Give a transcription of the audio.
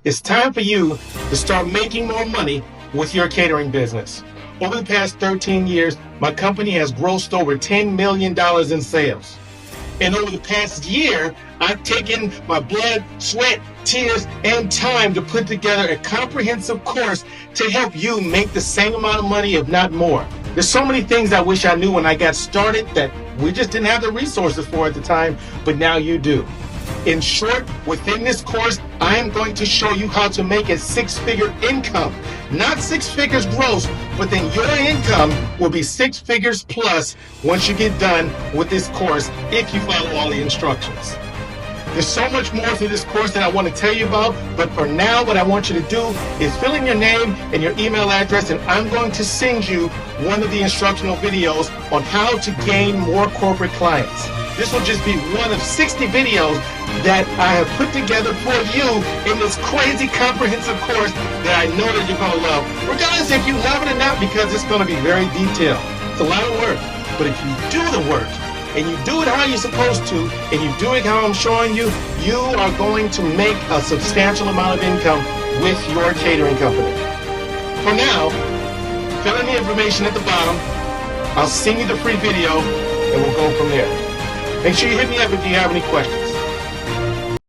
It's time for you to start making more money with your catering business. Over the past 13 years, my company has grossed over $10 million in sales. And over the past year, I've taken my blood, sweat, tears, and time to put together a comprehensive course to help you make the same amount of money, if not more. There's so many things I wish I knew when I got started that we just didn't have the resources for at the time, but now you do. In short, within this course, I am going to show you how to make a six-figure income. Not six figures gross, but then your income will be six figures plus once you get done with this course if you follow all the instructions. There's so much more to this course that I want to tell you about, but for now, what I want you to do is fill in your name and your email address, and I'm going to send you one of the instructional videos on how to gain more corporate clients. This will just be one of 60 videos that I have put together for you in this crazy comprehensive course that I know that you're going to love, regardless if you love it or not, because it's going to be very detailed. It's a lot of work, but if you do the work, and you do it how you're supposed to, and you do it how I'm showing you, you are going to make a substantial amount of income with your catering company. For now, fill in the information at the bottom. I'll send you the free video, and we'll go from there. Make sure you hit me up if you have any questions.